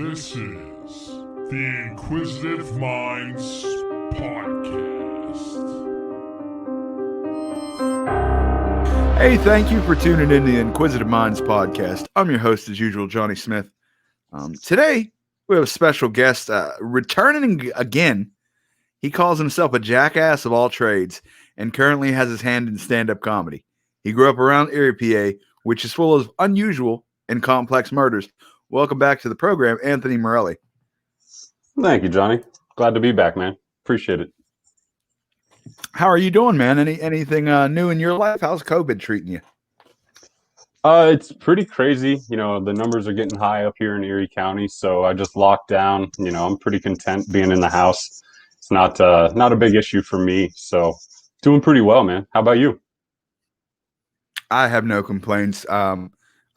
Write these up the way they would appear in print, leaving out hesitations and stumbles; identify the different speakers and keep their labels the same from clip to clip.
Speaker 1: This is the Inquisitive Minds Podcast.
Speaker 2: Hey, thank you for tuning in to the Inquisitive Minds Podcast. I'm your host, as usual, Johnny Smith. Today, we have a special guest returning again. He calls himself a jackass of all trades and currently has his hand in stand-up comedy. He grew up around Erie, PA, which is full of unusual and complex murders. Welcome back to the program, Anthony Morelli.
Speaker 3: Thank you, Johnny. Glad to be back, man. Appreciate it.
Speaker 2: How are you doing, man? Anything new in your life? How's COVID treating you?
Speaker 3: It's pretty crazy. You know, the numbers are getting high up here in Erie County, so I just locked down. You know, I'm pretty content being in the house. It's not a big issue for me, so doing pretty well, man. How about you?
Speaker 2: I have no complaints. I've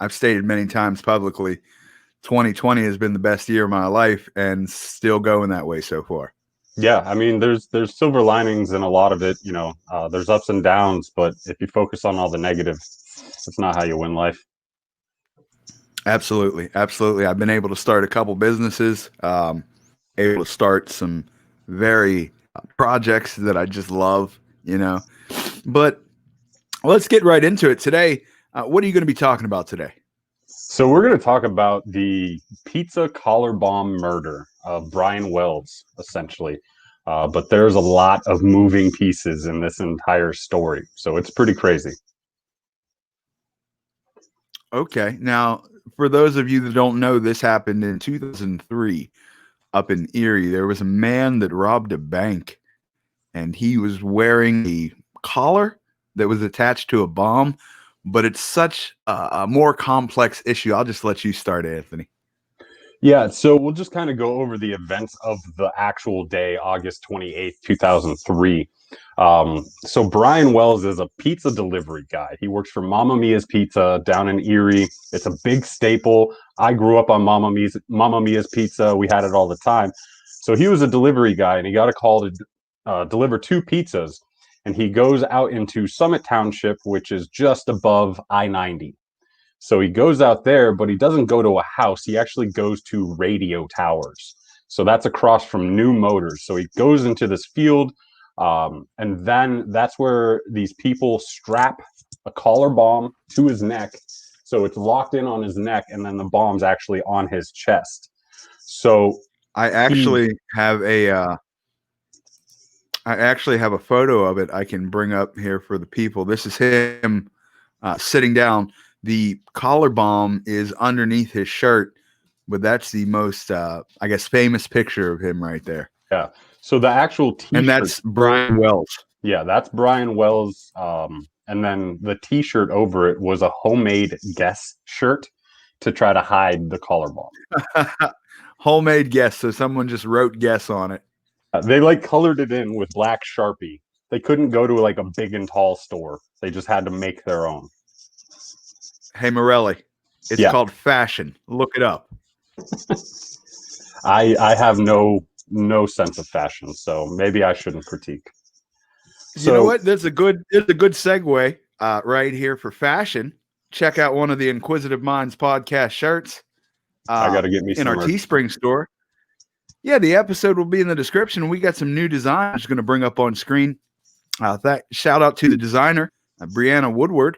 Speaker 2: stated many times publicly, 2020 has been the best year of my life and still going that way so far.
Speaker 3: Yeah, I mean, there's silver linings in a lot of it. You know, there's ups and downs, but if you focus on all the negative, that's not how you win life.
Speaker 2: Absolutely. I've been able to start a couple businesses, able to start some very projects that I just love, you know. But let's get right into it today. What are you going to be talking about today?
Speaker 3: So we're going to talk about the pizza collar bomb murder of Brian Wells, essentially. But there's a lot of moving pieces in this entire story, so it's pretty crazy.
Speaker 2: Okay. Now, for those of you that don't know, this happened in 2003 up in Erie. There was a man that robbed a bank, and he was wearing a collar that was attached to a bomb. But it's such a more complex issue. I'll just let you start, Anthony.
Speaker 3: Yeah, so we'll just kind of go over the events of the actual day, August 28th, 2003. So Brian Wells is a pizza delivery guy. He works for Mamma Mia's Pizza down in Erie. It's a big staple. I grew up on Mamma Mia's Pizza. We had it all the time. So he was a delivery guy, and he got a call to deliver 2 pizzas. And he goes out into Summit Township, which is just above I-90. So he goes out there, but he doesn't go to a house. He actually goes to radio towers. So that's across from New Motors. So he goes into this field, and then that's where these people strap a collar bomb to his neck. So it's locked in on his neck, and then the bomb's actually on his chest. So
Speaker 2: I actually have a photo of it I can bring up here for the people. This is him sitting down. The collar bomb is underneath his shirt, but that's the most, famous picture of him right there.
Speaker 3: Yeah. So the actual T-shirt.
Speaker 2: And that's Brian Wells.
Speaker 3: Yeah, that's Brian Wells. And then the T-shirt over it was a homemade Guess shirt to try to hide the collar bomb.
Speaker 2: Homemade Guess. So someone just wrote Guess on it.
Speaker 3: They colored it in with black Sharpie. They couldn't go to a big and tall store. They just had to make their own.
Speaker 2: Hey, Morelli, it's called fashion. Look it up.
Speaker 3: I have no sense of fashion, so maybe I shouldn't critique.
Speaker 2: You know what? There's a good segue right here for fashion. Check out one of the Inquisitive Minds podcast shirts.
Speaker 3: I got to get me some
Speaker 2: in our Teespring store. Yeah, the episode will be in the description. We got some new designs going to bring up on screen. Shout out to the designer, Brianna Woodward,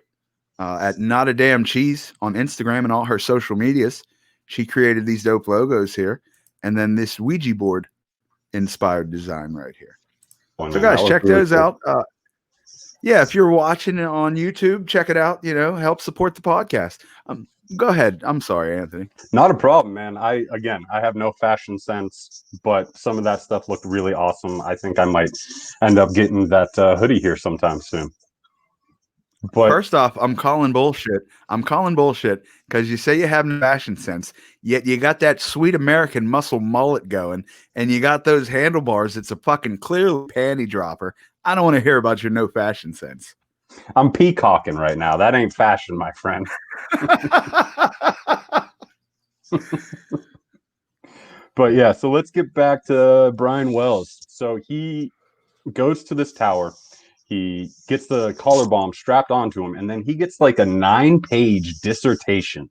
Speaker 2: at Not a Damn Cheese on Instagram and all her social medias. She created these dope logos here. And then this Ouija board inspired design right here.
Speaker 3: Oh,
Speaker 2: so guys, check those out. If you're watching it on YouTube, check it out. Help support the podcast. Go ahead. I'm sorry, Anthony.
Speaker 3: Not a problem, man. I have no fashion sense, but some of that stuff looked really awesome. I think I might end up getting that hoodie here sometime soon. But
Speaker 2: first off, I'm calling bullshit. Because you say you have no fashion sense, yet you got that sweet American muscle mullet going, and you got those handlebars. It's a fucking clearly panty dropper. I don't want to hear about your no fashion sense.
Speaker 3: I'm peacocking right now. That ain't fashion, my friend. But yeah, so let's get back to Brian Wells. So he goes to this tower. He gets the collar bomb strapped onto him, and then he gets a 9-page dissertation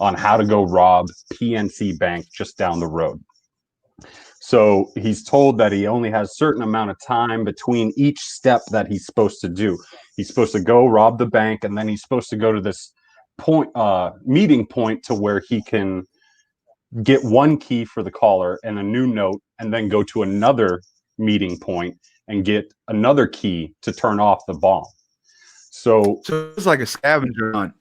Speaker 3: on how to go rob PNC Bank just down the road. So he's told that he only has a certain amount of time between each step that he's supposed to do. He's supposed to go rob the bank, and then he's supposed to go to this meeting point to where he can get one key for the caller and a new note, and then go to another meeting point and get another key to turn off the bomb. So
Speaker 2: it's like a scavenger hunt.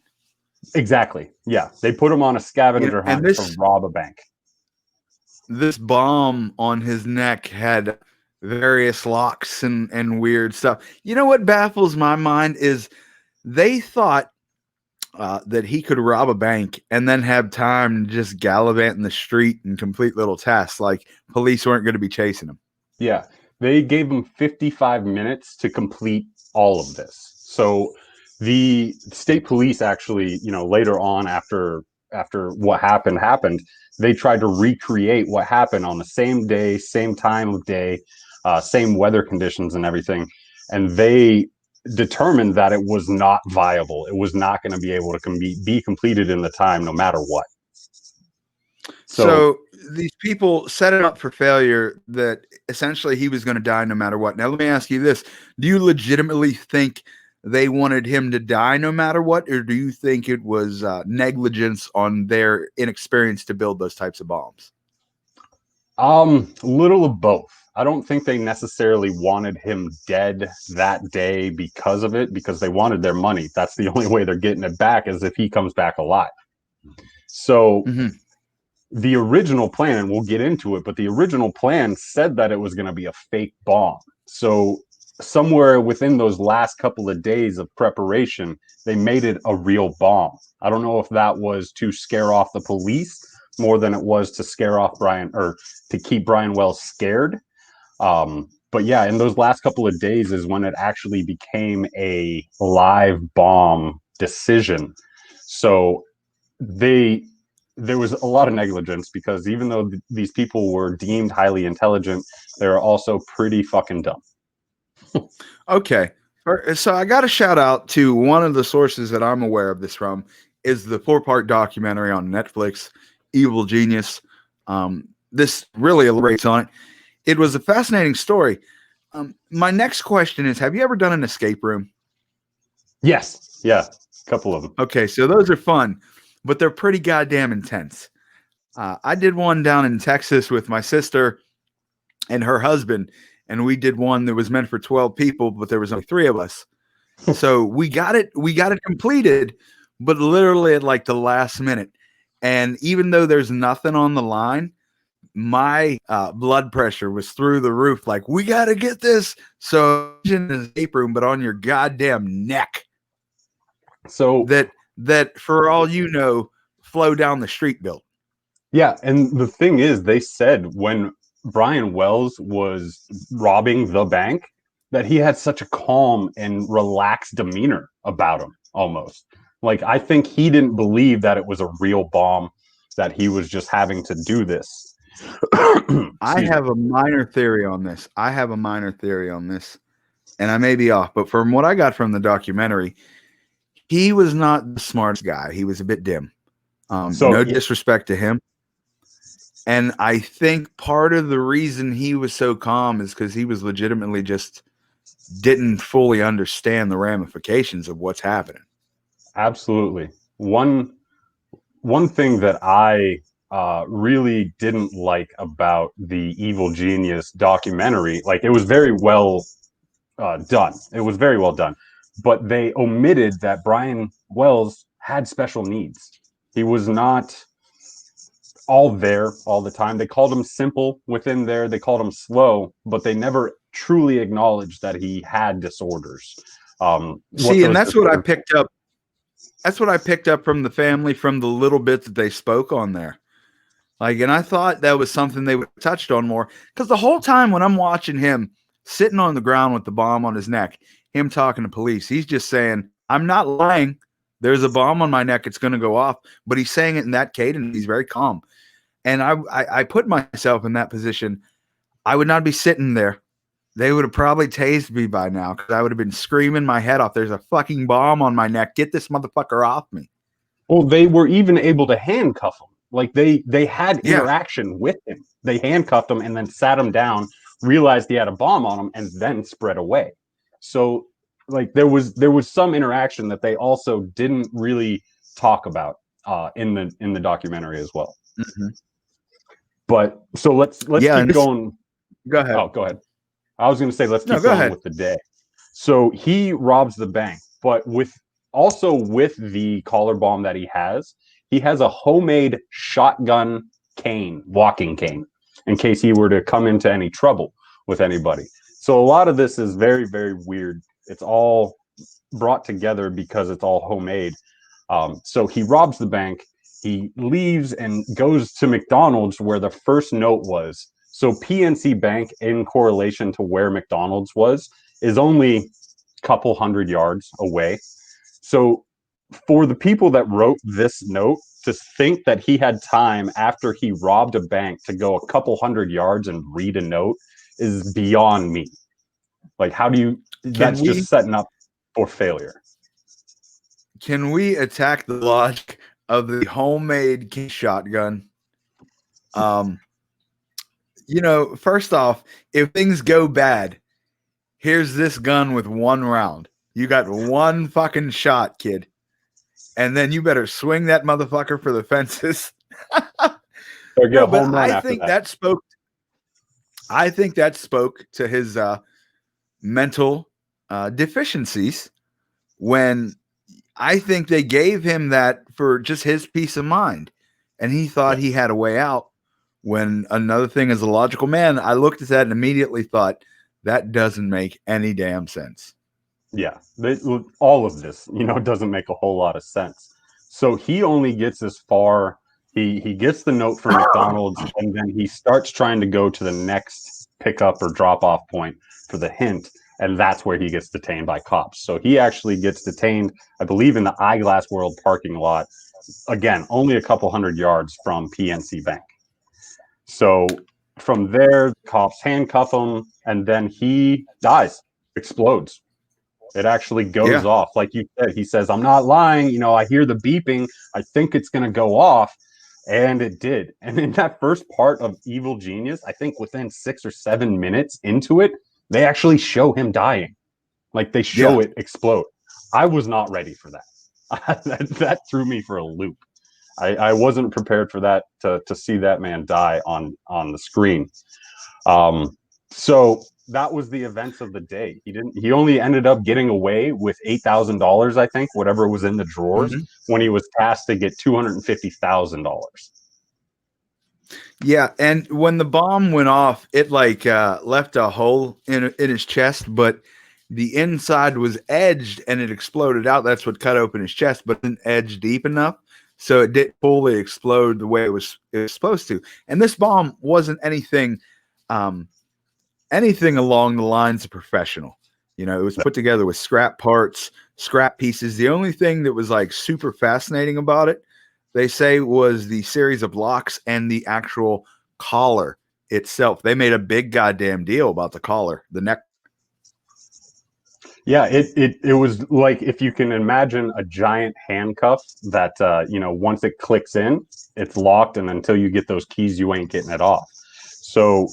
Speaker 3: Exactly. Yeah. They put him on a scavenger hunt to rob a bank.
Speaker 2: This bomb on his neck had various locks and weird stuff. You know what baffles my mind is they thought that he could rob a bank and then have time to just gallivant in the street and complete little tasks. Like police weren't going to be chasing him.
Speaker 3: Yeah. They gave him 55 minutes to complete all of this. So the state police actually, later on after what happened, they tried to recreate what happened on the same day, same time of day, same weather conditions and everything. And they determined that it was not viable. It was not going to be able to be completed in the time, no matter what.
Speaker 2: So these people set it up for failure, that essentially he was going to die no matter what. Now, let me ask you this. Do you legitimately think they wanted him to die no matter what, or do you think it was negligence on their inexperience to build those types of bombs?
Speaker 3: A little of both. I don't think they necessarily wanted him dead that day because of it, because they wanted their money. That's the only way they're getting it back, is if he comes back alive. So the original plan, and we'll get into it, but the original plan said that it was going to be a fake bomb. So somewhere within those last couple of days of preparation, they made it a real bomb. I don't know if that was to scare off the police more than it was to scare off Brian, or to keep Brian Wells scared. But yeah, in those last couple of days is when it actually became a live bomb decision. So there was a lot of negligence, because even though these people were deemed highly intelligent, they were also pretty fucking dumb.
Speaker 2: Okay. So I got to shout out to one of the sources that I'm aware of this from, is the 4-part documentary on Netflix, Evil Genius. This really elaborates on it. It was a fascinating story. My next question is, have you ever done an escape room?
Speaker 3: Yes. Yeah. A couple of them.
Speaker 2: Okay. So those are fun, but they're pretty goddamn intense. I did one down in Texas with my sister and her husband, and we did one that was meant for 12 people, but there was only 3 of us. So we got it completed, but literally at like the last minute. And even though there's nothing on the line, my blood pressure was through the roof. Like, we got to get this. So in the escape room, but on your goddamn neck. So that for all you know, flow down the street built.
Speaker 3: Yeah. And the thing is, they said when Brian Wells was robbing the bank that he had such a calm and relaxed demeanor about him, almost. Like, I think he didn't believe that it was a real bomb, that he was just having to do this.
Speaker 2: I have a minor theory on this. And I may be off, but from what I got from the documentary, he was not the smartest guy. He was a bit dim. No disrespect to him. And I think part of the reason he was so calm is because he was legitimately just didn't fully understand the ramifications of what's happening.
Speaker 3: Absolutely. One thing that I really didn't like about the Evil Genius documentary, like, it was very well done. It was very well done. But they omitted that Brian Wells had special needs. He was not all there all the time. They called him simple within there. They called him slow, but they never truly acknowledged that he had disorders.
Speaker 2: See, and that's what I picked up. That's what I picked up from the family, from the little bit that they spoke on there. Like, and I thought that was something they would have touched on more, because the whole time when I'm watching him sitting on the ground with the bomb on his neck, him talking to police, he's just saying, I'm not lying. There's a bomb on my neck. It's going to go off. But he's saying it in that cadence. He's very calm. And I put myself in that position. I would not be sitting there. They would have probably tased me by now, because I would have been screaming my head off. There's a fucking bomb on my neck. Get this motherfucker off me.
Speaker 3: Well, they were even able to handcuff him. Like they had
Speaker 2: Yeah.
Speaker 3: interaction with him. They handcuffed him and then sat him down, realized he had a bomb on him, and then spread away. So like there was some interaction that they also didn't really talk about in the documentary as well.
Speaker 2: Mhm.
Speaker 3: But so let's
Speaker 2: Yeah.
Speaker 3: keep going.
Speaker 2: Go ahead.
Speaker 3: Oh, go ahead. I was going to say let's
Speaker 2: No,
Speaker 3: keep
Speaker 2: go
Speaker 3: going
Speaker 2: ahead.
Speaker 3: with the day. So he robs the bank, but with the collar bomb that he has a homemade shotgun cane, walking cane, in case he were to come into any trouble with anybody. So a lot of this is very, very weird. It's all brought together because it's all homemade. So he robs the bank. He leaves and goes to McDonald's where the first note was. So PNC Bank, in correlation to where McDonald's was, is only a couple hundred yards away. So for the people that wrote this note to think that he had time after he robbed a bank to go a couple hundred yards and read a note is beyond me. Like, how do you?
Speaker 2: Can
Speaker 3: That's
Speaker 2: we
Speaker 3: just setting up for failure.
Speaker 2: can we attack the logic of the homemade shotgun? Um, first off, if things go bad, here's this gun with one round. You got one fucking shot, kid. And then you better swing that motherfucker for the fences.
Speaker 3: Or get
Speaker 2: No,
Speaker 3: a
Speaker 2: but
Speaker 3: home run
Speaker 2: I
Speaker 3: after
Speaker 2: think
Speaker 3: that.
Speaker 2: that spoke to his mental deficiencies when I think they gave him that for just his peace of mind. And he thought he had a way out. When another thing, as a logical man, I looked at that and immediately thought, that doesn't make any damn sense.
Speaker 3: Yeah, all of this, doesn't make a whole lot of sense. So he only gets as far. He gets the note from McDonald's, and then he starts trying to go to the next pickup or drop off point for the hint, and that's where he gets detained by cops. So he actually gets detained, I believe, in the Eyeglass World parking lot. Again, only a couple hundred yards from PNC Bank. So from there, the cops handcuff him, and then he dies, explodes. It actually goes
Speaker 2: Yeah.
Speaker 3: off. Like you said, he says, I'm not lying. I hear the beeping. I think it's going to go off. And it did. And in that first part of Evil Genius, I think within 6 or 7 minutes into it, they actually show him dying. Like they show it explode. I was not ready for that. that threw me for a loop. I wasn't prepared for that, to see that man die on the screen. So that was the events of the day. He only ended up getting away with $8,000, I think, whatever was in the drawers, when he was tasked to get $250,000.
Speaker 2: Yeah, and when the bomb went off, it left a hole in his chest, but the inside was edged and it exploded out. That's what cut open his chest, but didn't edge deep enough, so it didn't fully explode the way it was supposed to. And this bomb wasn't anything along the lines of professional. It was put together with scrap parts, scrap pieces. The only thing that was like super fascinating about it, they say, was the series of locks and the actual collar itself. They made a big goddamn deal about the collar, the neck.
Speaker 3: Yeah, it was like, if you can imagine a giant handcuff that once it clicks in, it's locked, and until you get those keys, you ain't getting it off. So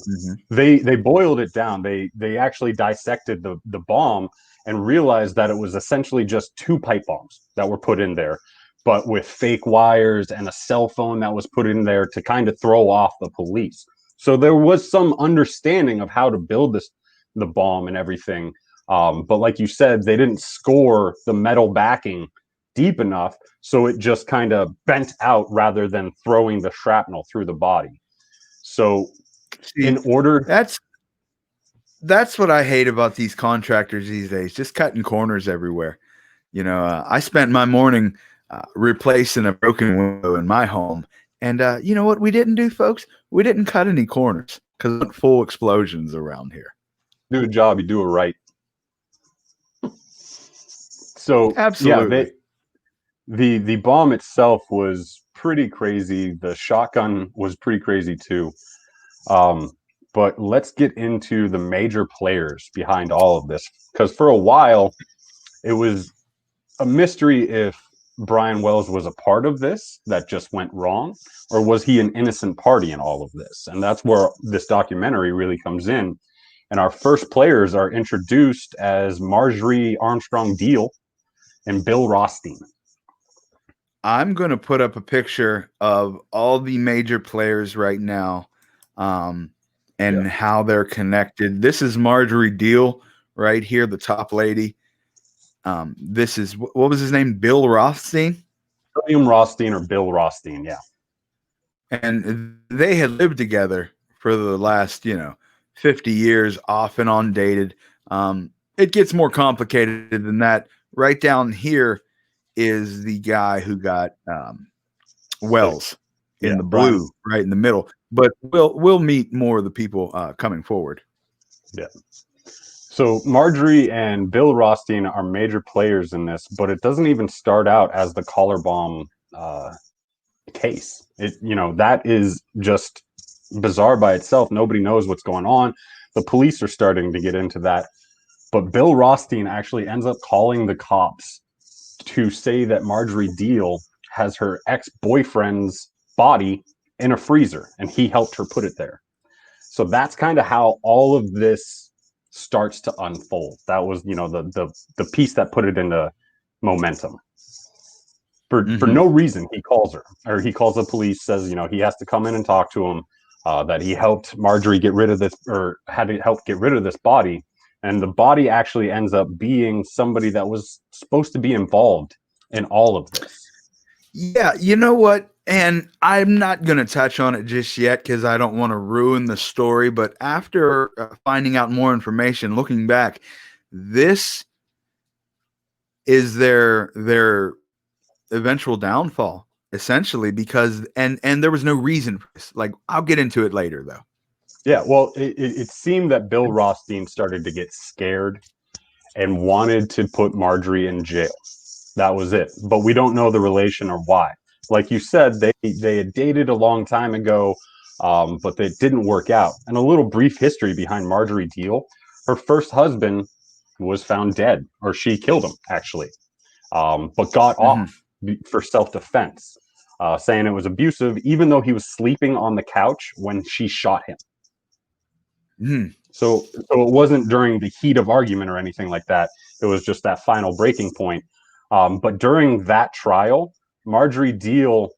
Speaker 3: they boiled it down. They actually dissected the bomb and realized that it was essentially just 2 pipe bombs that were put in there, but with fake wires and a cell phone that was put in there to kind of throw off the police. So there was some understanding of how to build the bomb and everything. But like you said, they didn't score the metal backing deep enough, so it just kind of bent out rather than throwing the shrapnel through the body. So in order,
Speaker 2: that's what I hate about these contractors these days, just cutting corners everywhere. I spent my morning replacing a broken window in my home, and you know what we didn't do, folks? We didn't cut any corners because full explosions around here.
Speaker 3: do a job, you do it right. So
Speaker 2: Absolutely.
Speaker 3: yeah, the bomb itself was pretty crazy. The shotgun was pretty crazy too. But let's get into the major players behind all of this, because for a while it was a mystery if Brian Wells was a part of this that just went wrong, or was he an innocent party in all of this? And that's where this documentary really comes in. And our first players are introduced as Marjorie Armstrong Deal and Bill Rothstein.
Speaker 2: I'm going to put up a picture of all the major players right now, and how they're connected. This is Marjorie Deal right here, the top lady. This is, what was his name? Bill Rothstein?
Speaker 3: William Rothstein or Bill Rothstein, yeah.
Speaker 2: And they had lived together for the last, 50 years, off and on dated. It gets more complicated than that. Right down here is the guy who got Wells in the blue, right in the middle. But we'll meet more of the people coming forward.
Speaker 3: Yeah. So Marjorie and Bill Rothstein are major players in this, but it doesn't even start out as the collar bomb case. That is just bizarre by itself. Nobody knows what's going on. The police are starting to get into that. But Bill Rothstein actually ends up calling the cops to say that Marjorie Deal has her ex-boyfriend's body in a freezer, and he helped her put it there. So that's kind of how all of this starts to unfold. That was, the piece that put it into momentum. For no reason, he calls her, or he calls the police, says, he has to come in and talk to him, that he helped Marjorie get rid of this, or had to help get rid of this body. And the body actually ends up being somebody that was supposed to be involved in all of this.
Speaker 2: Yeah, you know what? And I'm not going to touch on it just yet because I don't want to ruin the story. But after finding out more information, looking back, this is their eventual downfall, essentially, because and there was no reason for this. Like, I'll get into it later, though.
Speaker 3: Yeah, well, it seemed that Bill Rothstein started to get scared and wanted to put Marjorie in jail. That was it. But we don't know the relation or why. Like you said, they had dated a long time ago, but it didn't work out. And a little brief history behind Marjorie Deal. Her first husband was found dead, or she killed him, actually, but got off for self-defense, saying it was abusive, even though he was sleeping on the couch when she shot him. So it wasn't during the heat of argument or anything like that. It was just that final breaking point. But during that trial, Marjorie Deal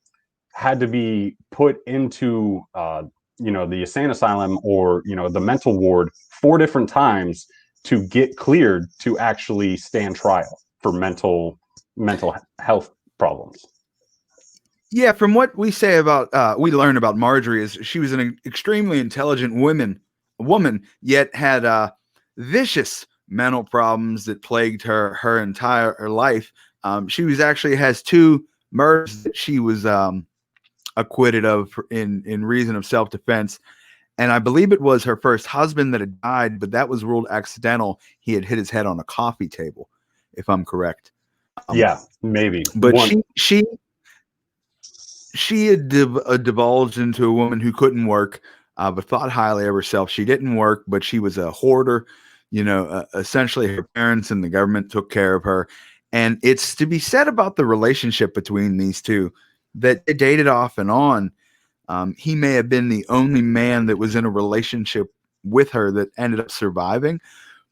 Speaker 3: had to be put into, the insane asylum, or, the mental ward 4 different times to get cleared to actually stand trial for mental health problems.
Speaker 2: Yeah, from what we say about, we learn about Marjorie, is she was an extremely intelligent woman, yet had vicious mental problems that plagued her entire life. She was actually has 2 murders that she was acquitted of in reason of self-defense. And I believe it was her first husband that had died, but that was ruled accidental. He had hit his head on a coffee table, if I'm correct.
Speaker 3: Yeah, maybe.
Speaker 2: But she had divulged into a woman who couldn't work, but thought highly of herself. She didn't work, but she was a hoarder. Essentially, her parents and the government took care of her. And it's to be said about the relationship between these two that they dated off and on. He may have been the only man that was in a relationship with her that ended up surviving,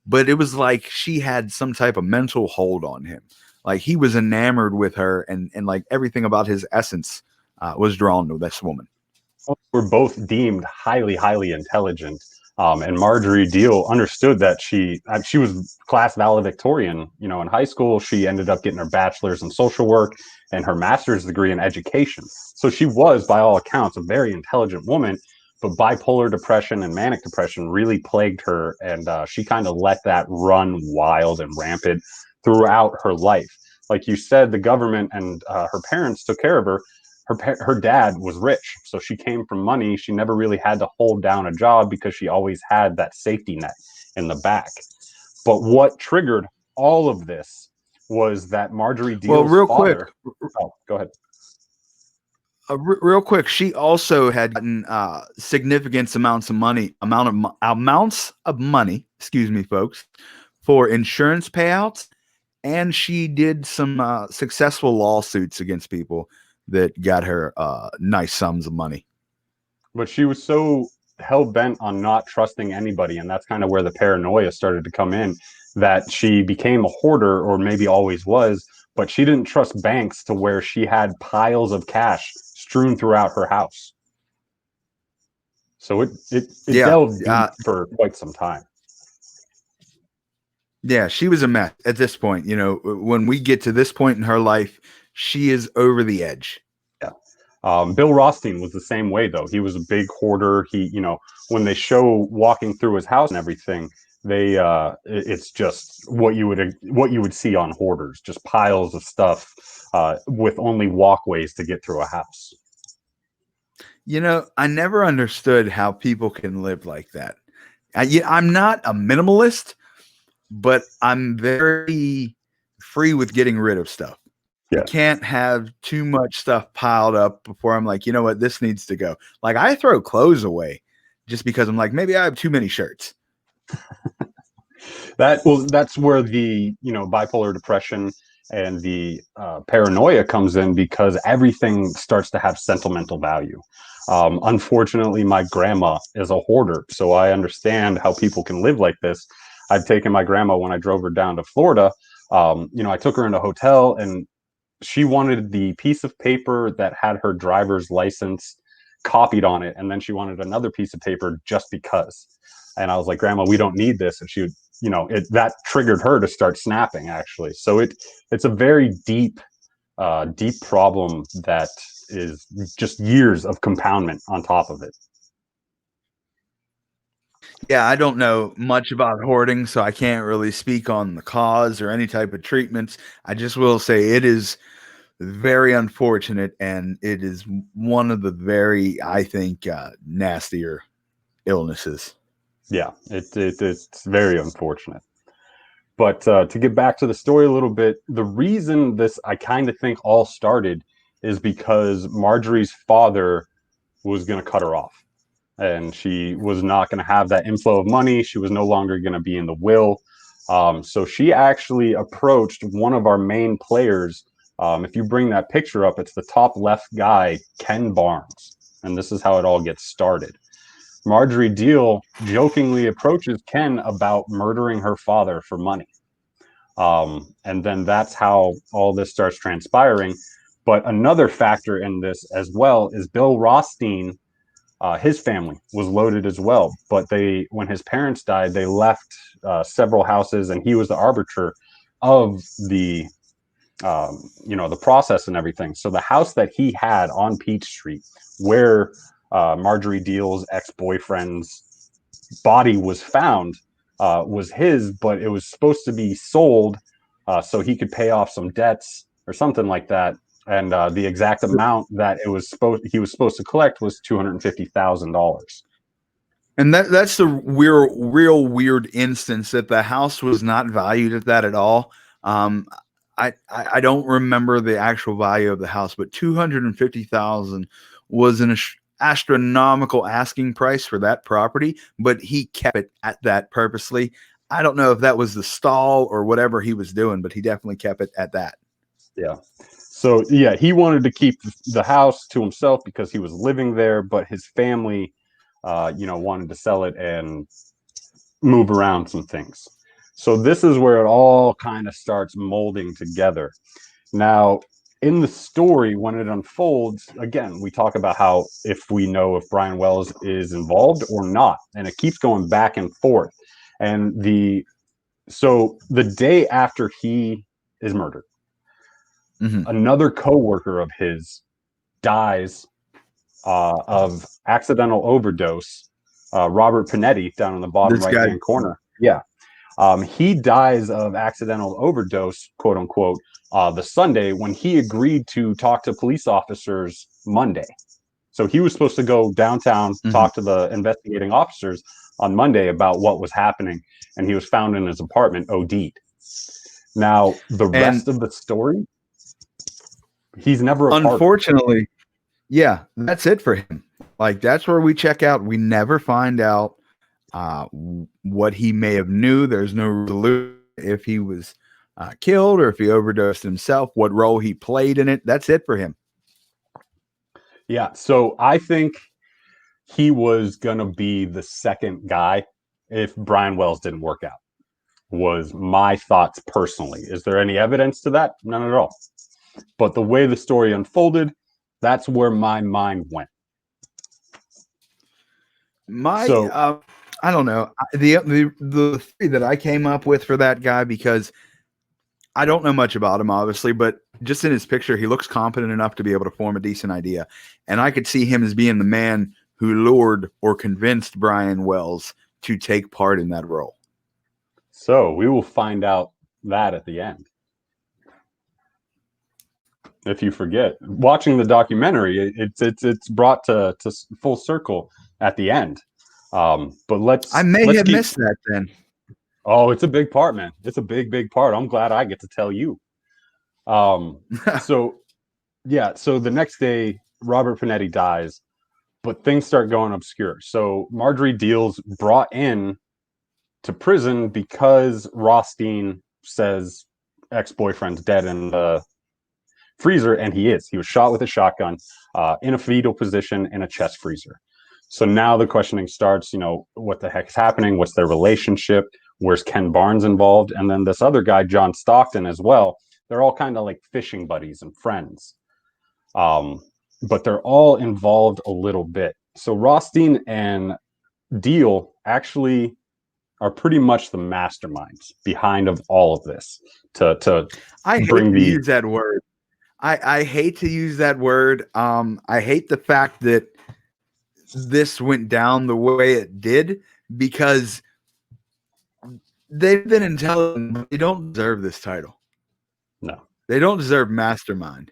Speaker 2: but it was like she had some type of mental hold on him. Like, he was enamored with her, and like everything about his essence was drawn to this woman.
Speaker 3: Were both deemed highly, highly intelligent. And Marjorie Deal understood that she was class valedictorian. In high school, she ended up getting her bachelor's in social work and her master's degree in education. So she was, by all accounts, a very intelligent woman, but bipolar depression and manic depression really plagued her. And she kind of let that run wild and rampant throughout her life. Like you said, the government and her parents took care of her. Her dad was rich, so she came from money. She never really had to hold down a job because she always had that safety net in the back. But what triggered all of this was that Marjorie Deal's father. Oh, go ahead.
Speaker 2: Real quick, she also had gotten significant amounts of money, excuse me, folks, for insurance payouts and she did some successful lawsuits against people that got her nice sums of money.
Speaker 3: But she was so hell-bent on not trusting anybody, and that's kind of where the paranoia started to come in, that she became a hoarder, or maybe always was, but she didn't trust banks to where she had piles of cash strewn throughout her house. So it delved deep for quite some time.
Speaker 2: Yeah, she was a mess at this point. You know, when we get to this point in her life, she is over the edge.
Speaker 3: Yeah. Bill Rothstein was the same way, though. He was a big hoarder. He, you know, when they show walking through his house and everything, it's just what you would see on hoarders, just piles of stuff with only walkways to get through a house.
Speaker 2: You know, I never understood how people can live like that. I'm not a minimalist, but I'm very free with getting rid of stuff. Yeah. I can't have too much stuff piled up before I'm like, you know what, this needs to go. Like, I throw clothes away just because I'm like, maybe I have too many shirts.
Speaker 3: That's where the, you know, bipolar depression and the paranoia comes in, because everything starts to have sentimental value. Unfortunately, my grandma is a hoarder, so I understand how people can live like this. I've taken my grandma when I drove her down to Florida. You know, I took her in a hotel, and she wanted the piece of paper that had her driver's license copied on it, and then she wanted another piece of paper just because. And I was like, Grandma, we don't need this. And she would, you know, that triggered her to start snapping, actually. So it's a very deep problem that is just years of compoundment on top of it.
Speaker 2: Yeah, I don't know much about hoarding, so I can't really speak on the cause or any type of treatments. I just will say it is very unfortunate, and it is one of the very, I think, nastier illnesses.
Speaker 3: Yeah, it's very unfortunate. But to get back to the story a little bit, the reason this, I kind of think, all started is because Marjorie's father was going to cut her off, and she was not going to have that inflow of money. She was no longer going to be in the will. So she actually approached one of our main players. If you bring that picture up, it's the top left guy, Ken Barnes. And this is how it all gets started. Marjorie Deal jokingly approaches Ken about murdering her father for money. And then that's how all this starts transpiring. But another factor in this as well is Bill Rothstein. His family was loaded as well, but when his parents died, they left several houses, and he was the arbiter of the, you know, the process and everything. So the house that he had on Peach Street, where Marjorie Deal's ex-boyfriend's body was found, was his, but it was supposed to be sold so he could pay off some debts or something like that. And the exact amount that he was supposed to collect was $250,000.
Speaker 2: And that's the real weird instance, that the house was not valued at that at all. I don't remember the actual value of the house, but $250,000 was an astronomical asking price for that property, but he kept it at that purposely. I don't know if that was the stall or whatever he was doing, but he definitely kept it at that.
Speaker 3: Yeah. So yeah, he wanted to keep the house to himself because he was living there, but his family, you know, wanted to sell it and move around some things. So this is where it all kind of starts molding together. Now, in the story, when it unfolds, again, we talk about how if we know if Brian Wells is involved or not, and it keeps going back and forth. And so the day after he is murdered, another co-worker of his dies of accidental overdose. Robert Panetti, down in the bottom right-hand corner. Yeah. He dies of accidental overdose, quote unquote, the Sunday when he agreed to talk to police officers Monday. So he was supposed to go downtown, talk to the investigating officers on Monday about what was happening, and he was found in his apartment OD'd. Now, the rest of the story, he's never a
Speaker 2: unfortunately, yeah, that's it for him. Like, that's where we check out. We never find out what he may have knew. There's no resolution if he was killed or if he overdosed himself, what role he played in it. That's it for him.
Speaker 3: Yeah. So I think he was going to be the second guy if Brian Wells didn't work out, was my thoughts personally. Is there any evidence to that? None at all. But the way the story unfolded, that's where my mind went.
Speaker 2: I don't know. The theory that I came up with for that guy, because I don't know much about him, obviously, but just in his picture, he looks competent enough to be able to form a decent idea. And I could see him as being the man who lured or convinced Brian Wells to take part in that role.
Speaker 3: So we will find out that at the end. If you forget, watching the documentary, it's brought to full circle at the end. But
Speaker 2: I may have missed that then.
Speaker 3: Oh, it's a big part, man. It's a big part. I'm glad I get to tell you. So the next day, Robert Panetti dies, but things start going obscure. So Marjorie Deal's brought in to prison because Rothstein says ex-boyfriend's dead in the freezer, and he is. He was shot with a shotgun in a fetal position in a chest freezer. So now the questioning starts, what the heck's happening? What's their relationship? Where's Ken Barnes involved? And then this other guy, John Stockton, as well. They're all kind of like fishing buddies and friends. But they're all involved a little bit. So Rothstein and Deal actually are pretty much the masterminds behind of all of this.
Speaker 2: I hate to use that word. I hate to use that word. I hate the fact that this went down the way it did, because they've been intelligent, but they don't deserve this title.
Speaker 3: No.
Speaker 2: They don't deserve mastermind.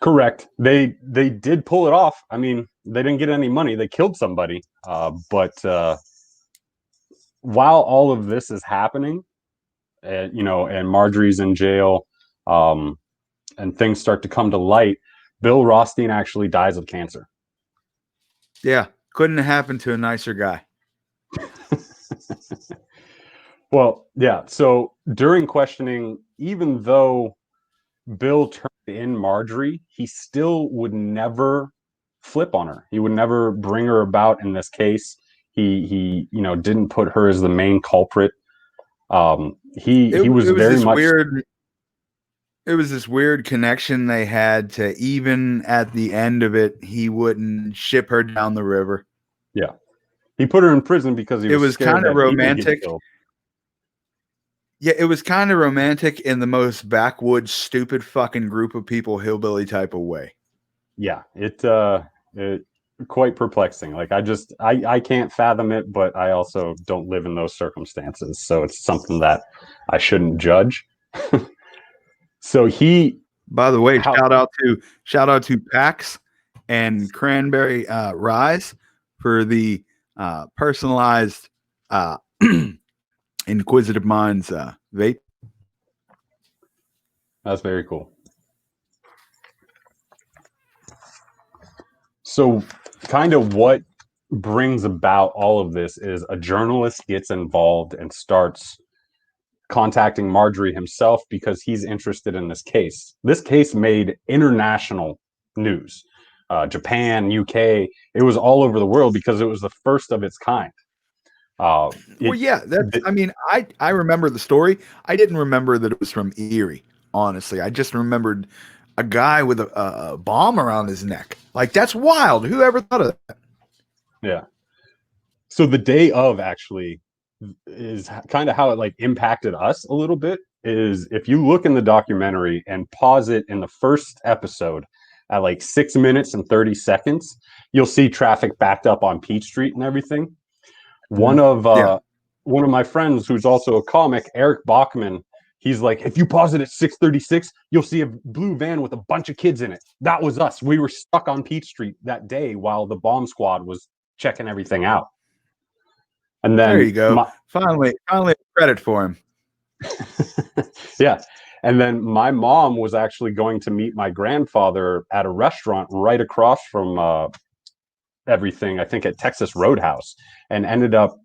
Speaker 3: Correct. They did pull it off. I mean, they didn't get any money. They killed somebody. But while all of this is happening, and Marjorie's in jail, and things start to come to light, Bill Rothstein actually dies of cancer.
Speaker 2: Yeah, couldn't have happened to a nicer guy.
Speaker 3: Well, yeah. So during questioning, even though Bill turned in Marjorie, he still would never flip on her. He would never bring her about in this case. He didn't put her as the main culprit. He was very much
Speaker 2: weird. It was this weird connection they had to, even at the end of it, he wouldn't ship her down the river.
Speaker 3: Yeah. He put her in prison because it was
Speaker 2: kind of romantic. Yeah, it was kind of romantic in the most backwoods, stupid fucking group of people, hillbilly type of way.
Speaker 3: Yeah, it quite perplexing. Like I can't fathom it, but I also don't live in those circumstances, so it's something that I shouldn't judge. So
Speaker 2: by the way, shout out to Pax and Cranberry Rise for the personalized Inquisitive Minds vape.
Speaker 3: That's very cool. So kind of what brings about all of this is a journalist gets involved and starts contacting Marjorie himself because he's interested in this case. This case made international news. Japan, UK, it was all over the world because it was the first of its kind.
Speaker 2: I remember the story. I didn't remember that it was from Erie, honestly. I just remembered a guy with a bomb around his neck. Like, that's wild. Who ever thought of that?
Speaker 3: Yeah. So the day of actually is kind of how it like impacted us a little bit. Is if you look in the documentary and pause it in the first episode at like 6 minutes and 30 seconds, you'll see traffic backed up on Peach Street and everything. One of my friends who's also a comic, Eric Bachman, he's like, if you pause it at 6:36, you'll see a blue van with a bunch of kids in it. That was us. We were stuck on Peach Street that day while the bomb squad was checking everything out. And then
Speaker 2: there you go. Finally credit for him.
Speaker 3: Yeah. And then my mom was actually going to meet my grandfather at a restaurant right across from everything, I think at Texas Roadhouse, and ended up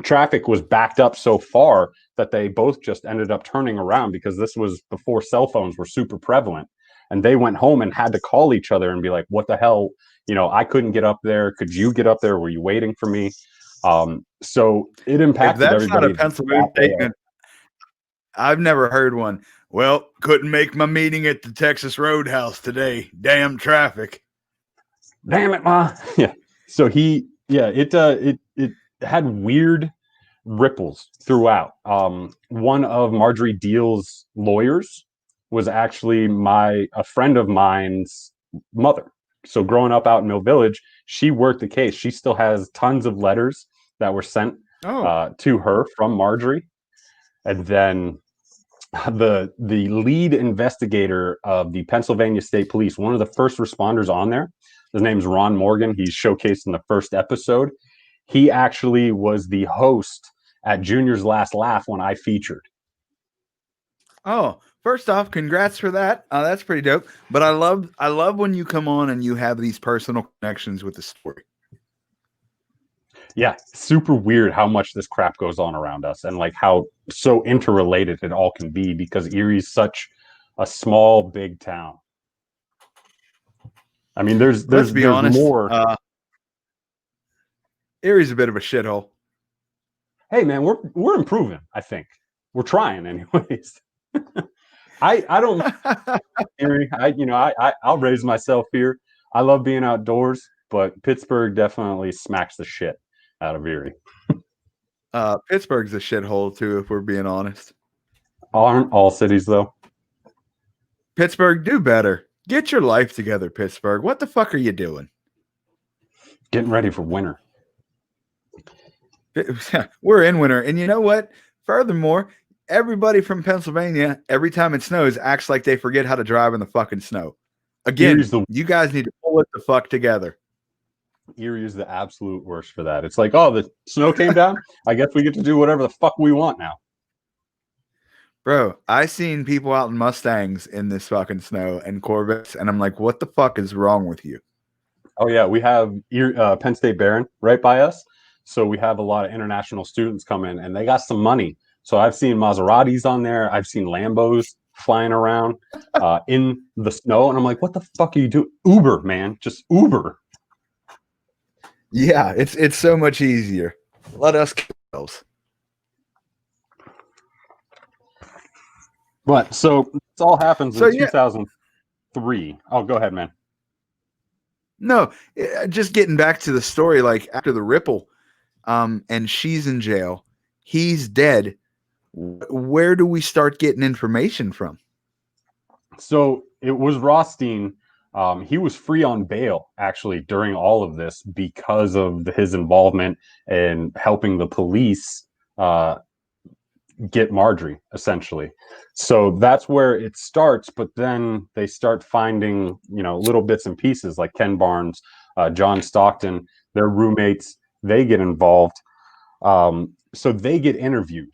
Speaker 3: traffic was backed up so far that they both just ended up turning around, because this was before cell phones were super prevalent. And they went home and had to call each other and be like, what the hell? I couldn't get up there. Could you get up there? Were you waiting for me? So it impacted
Speaker 2: If that's
Speaker 3: everybody.
Speaker 2: not a Pennsylvania statement, I've never heard one. Well, couldn't make my meeting at the Texas Roadhouse today. Damn traffic.
Speaker 3: Damn it, Ma. Yeah. So it had weird ripples throughout. One of Marjorie Deal's lawyers was actually a friend of mine's mother. So growing up out in Mill Village, she worked the case. She still has tons of letters that were sent to her from Marjorie. And then the lead investigator of the Pennsylvania State Police, one of the first responders on there, his name's Ron Morgan. He's showcased in the first episode. He actually was the host at Junior's Last Laugh when I featured.
Speaker 2: Oh, first off, congrats for that. That's pretty dope. But I love when you come on and you have these personal connections with the story.
Speaker 3: Yeah, super weird how much this crap goes on around us, and like how so interrelated it all can be, because Erie's such a small, big town. I mean, there's
Speaker 2: honest,
Speaker 3: more.
Speaker 2: Erie's a bit of a shithole.
Speaker 3: Hey man, we're improving. I think we're trying, anyways. I don't Erie. I'll raise myself here. I love being outdoors, but Pittsburgh definitely smacks the shit out of Erie.
Speaker 2: Pittsburgh's a shithole too, if we're being honest.
Speaker 3: Aren't all cities though?
Speaker 2: Pittsburgh, do better. Get your life together, Pittsburgh. What the fuck are you doing?
Speaker 3: Getting ready for winter.
Speaker 2: We're in winter. And you know what? Furthermore, everybody from Pennsylvania, every time it snows, acts like they forget how to drive in the fucking snow. Again, you guys need to pull it the fuck together.
Speaker 3: Erie is the absolute worst for that. It's like, oh, the snow came down. I guess we get to do whatever the fuck we want now.
Speaker 2: Bro, I seen people out in Mustangs in this fucking snow and Corvettes, and I'm like, what the fuck is wrong with you?
Speaker 3: Oh yeah, we have Penn State Barron right by us, so we have a lot of international students come in, and they got some money. So I've seen Maseratis on there. I've seen Lambos flying around in the snow, and I'm like, what the fuck are you doing? Uber, man, just Uber.
Speaker 2: Yeah, it's so much easier. Let us kill those.
Speaker 3: But so this all happens in 2003. Oh, go ahead, man.
Speaker 2: No, just getting back to the story, like after the ripple, and she's in jail, he's dead. Where do we start getting information from?
Speaker 3: So it was Rothstein. He was free on bail actually during all of this because of his involvement in helping the police get Marjorie, essentially. So that's where it starts, but then they start finding, little bits and pieces like Ken Barnes, John Stockton, their roommates, they get involved. So they get interviewed.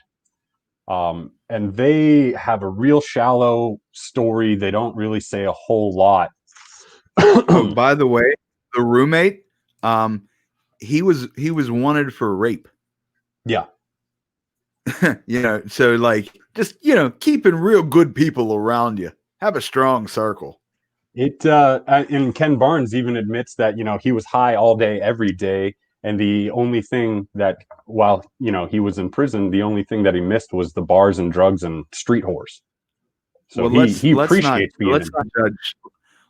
Speaker 3: And they have a real shallow story. They don't really say a whole lot.
Speaker 2: Oh, by the way, the roommate, he was wanted for rape.
Speaker 3: Yeah.
Speaker 2: So like just keeping real good people around you. Have a strong circle.
Speaker 3: And Ken Barnes even admits that he was high all day every day, and the only thing that while he was in prison, the only thing that he missed was the bars and drugs and street whores. So he appreciates being.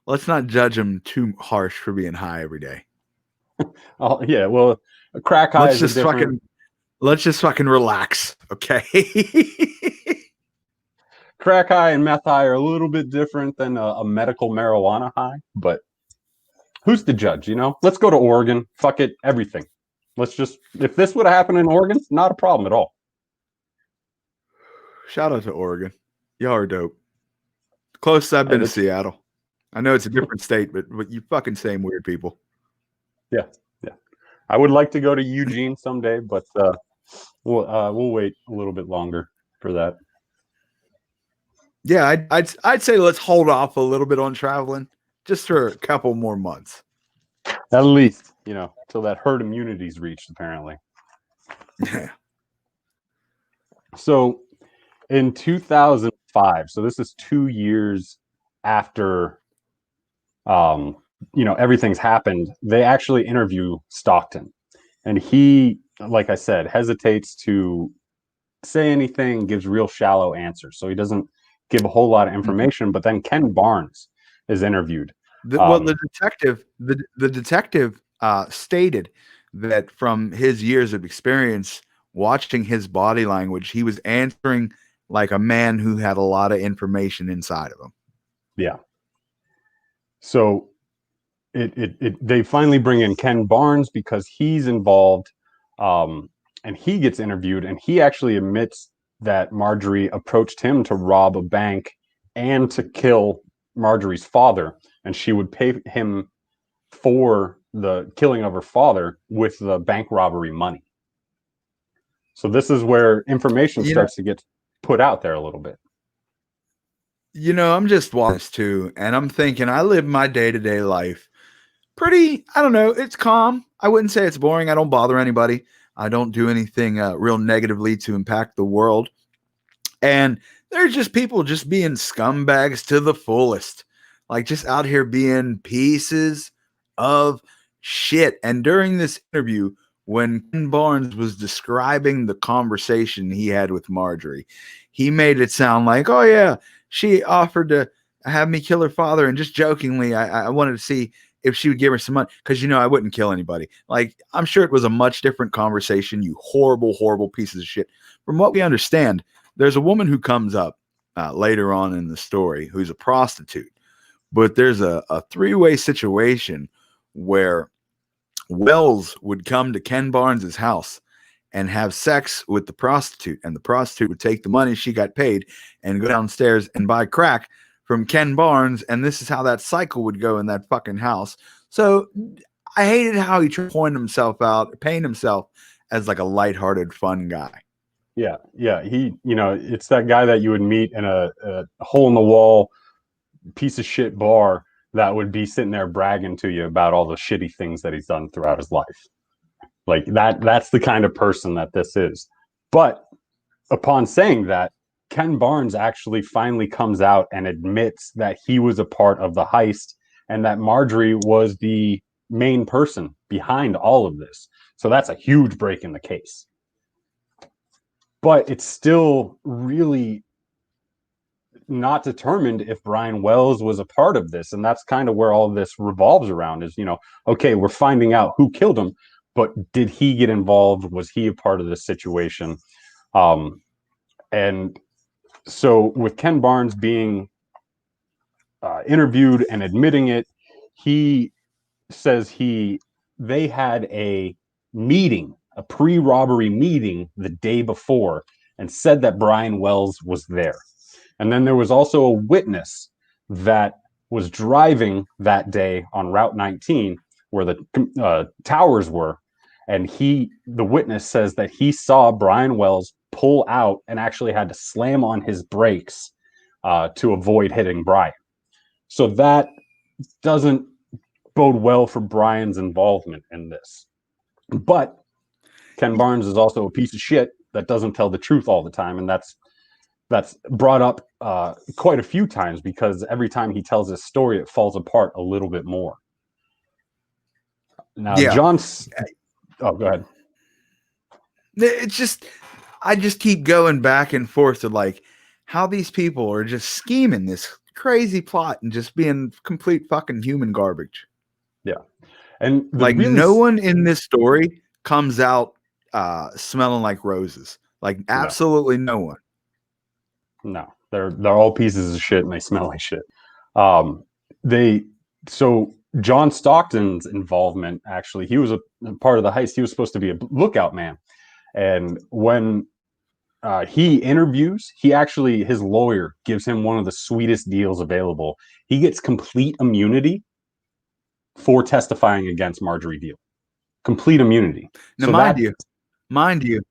Speaker 2: Let's not judge him too harsh for being high every day.
Speaker 3: Oh yeah, well, a crack high is different.
Speaker 2: Let's just fucking relax, okay?
Speaker 3: Crack high and meth high are a little bit different than a medical marijuana high, but who's the judge, Let's go to Oregon. Fuck it, everything. If this would have happened in Oregon, not a problem at all.
Speaker 2: Shout out to Oregon. Y'all are dope. Closest I've been to Seattle. I know it's a different state, but you fucking same weird people.
Speaker 3: Yeah. I would like to go to Eugene someday, but we'll wait a little bit longer for that.
Speaker 2: Yeah, I'd say let's hold off a little bit on traveling just for a couple more months.
Speaker 3: At least, till that herd immunity is reached, apparently.
Speaker 2: Yeah.
Speaker 3: So in 2005, so this is 2 years after everything's happened, they actually interview Stockton. And he, like I said, hesitates to say anything, gives real shallow answers. So he doesn't give a whole lot of information. But then Ken Barnes is interviewed.
Speaker 2: The detective stated that from his years of experience watching his body language, he was answering like a man who had a lot of information inside of him.
Speaker 3: Yeah. So they finally bring in Ken Barnes because he's involved, and he gets interviewed, and he actually admits that Marjorie approached him to rob a bank and to kill Marjorie's father, and she would pay him for the killing of her father with the bank robbery money. So this is where information starts to get put out there a little bit.
Speaker 2: I'm just watching this too, and I'm thinking I live my day-to-day life pretty, I don't know, it's calm. I wouldn't say it's boring. I don't bother anybody. I don't do anything real negatively to impact the world. And there's just people just being scumbags to the fullest, like just out here being pieces of shit. And during this interview, when Ken Barnes was describing the conversation he had with Marjorie, he made it sound like, oh yeah, she offered to have me kill her father. And just jokingly, I wanted to see if she would give her some money because, I wouldn't kill anybody. Like, I'm sure it was a much different conversation, you horrible, horrible pieces of shit. From what we understand, there's a woman who comes up later on in the story who's a prostitute, but there's a three-way situation where Wells would come to Ken Barnes's house and have sex with the prostitute, and the prostitute would take the money she got paid and go downstairs and buy crack from Ken Barnes, and this is how that cycle would go in that fucking house. So I hated how he tried to paint himself as like a lighthearted, fun guy.
Speaker 3: Yeah. He, it's that guy that you would meet in a hole in the wall piece of shit bar that would be sitting there bragging to you about all the shitty things that he's done throughout his life. Like that's the kind of person that this is. But upon saying that, Ken Barnes actually finally comes out and admits that he was a part of the heist and that Marjorie was the main person behind all of this. So that's a huge break in the case. But it's still really not determined if Brian Wells was a part of this. And that's kind of where all of this revolves around is, okay, we're finding out who killed him, but did he get involved? Was he a part of this situation? And so with Ken Barnes being interviewed and admitting it, he says they had a meeting, a pre-robbery meeting the day before, and said that Brian Wells was there. And then there was also a witness that was driving that day on Route 19 where the towers were. And the witness says that he saw Brian Wells pull out and actually had to slam on his brakes to avoid hitting Brian. So that doesn't bode well for Brian's involvement in this. But Ken Barnes is also a piece of shit that doesn't tell the truth all the time. And that's brought up quite a few times because every time he tells this story, it falls apart a little bit more. Now,
Speaker 2: yeah.
Speaker 3: Oh, go ahead.
Speaker 2: It's just, I just keep going back and forth to like how these people are just scheming this crazy plot and just being complete fucking human garbage.
Speaker 3: Yeah. And
Speaker 2: like no one in this story comes out smelling like roses. Like absolutely no one.
Speaker 3: No, they're all pieces of shit and they smell like shit. So John Stockton's involvement, actually, he was a part of the heist. He was supposed to be a lookout man. And when he interviews, his lawyer gives him one of the sweetest deals available. He gets complete immunity for testifying against Marjorie Deal. Complete immunity.
Speaker 2: Now, so mind you,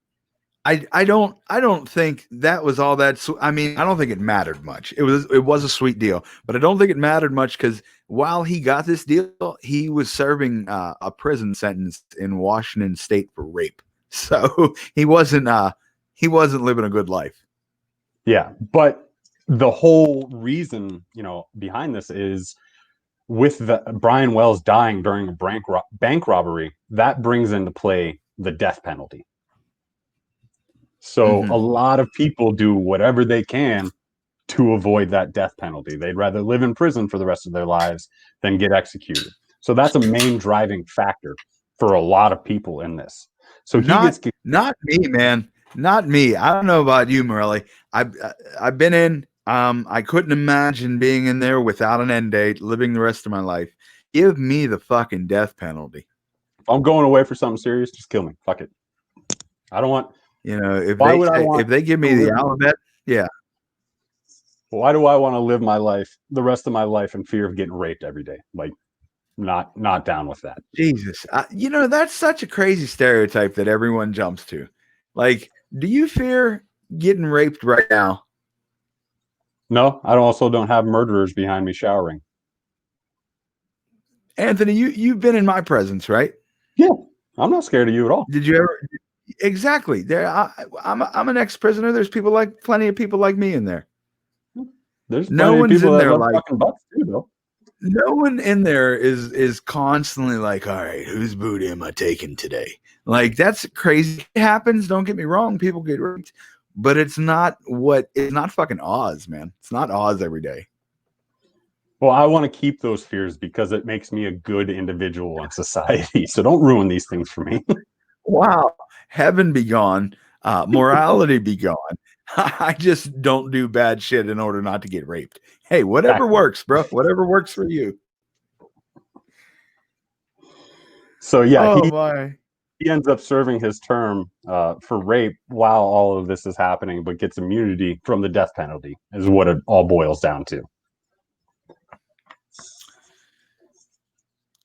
Speaker 2: I don't think that was all that. I mean, I don't think it mattered much. It was a sweet deal, but I don't think it mattered much because while he got this deal, he was serving a prison sentence in Washington State for rape. So he wasn't he wasn't living a good life.
Speaker 3: Yeah, but the whole reason, behind this is with the Brian Wells dying during a bank robbery, that brings into play the death penalty. So a lot of people do whatever they can to avoid that death penalty. They'd rather live in prison for the rest of their lives than get executed. So that's a main driving factor for a lot of people in this. So
Speaker 2: not me, man. Not me. I don't know about you, Morelli. I've been in. I couldn't imagine being in there without an end date, living the rest of my life. Give me the fucking death penalty.
Speaker 3: If I'm going away for something serious, just kill me. Fuck it. I don't want.
Speaker 2: If they give me the alphabet, yeah.
Speaker 3: Why do I want to live my life, the rest of my life, in fear of getting raped every day? Like, not down with that.
Speaker 2: Jesus, that's such a crazy stereotype that everyone jumps to. Like, do you fear getting raped right now?
Speaker 3: No, I also don't have murderers behind me showering.
Speaker 2: Anthony, you've been in my presence, right?
Speaker 3: Yeah, I'm not scared of you at all.
Speaker 2: Did you ever? Exactly. I'm an ex-prisoner. There's plenty of people like me in there.
Speaker 3: There's no one's in there like fucking butts too, though.
Speaker 2: No one in there is constantly like, all right, whose booty am I taking today? Like, that's crazy. It happens. Don't get me wrong. People get raped, but it's not fucking Oz, man. It's not Oz every day.
Speaker 3: Well, I want to keep those fears because it makes me a good individual in society. So don't ruin these things for me.
Speaker 2: Wow. Heaven be gone. Morality be gone. I just don't do bad shit in order not to get raped. Hey, whatever works, bro. Whatever works for you.
Speaker 3: So yeah, he ends up serving his term for rape while all of this is happening, but gets immunity from the death penalty, is what it all boils down to.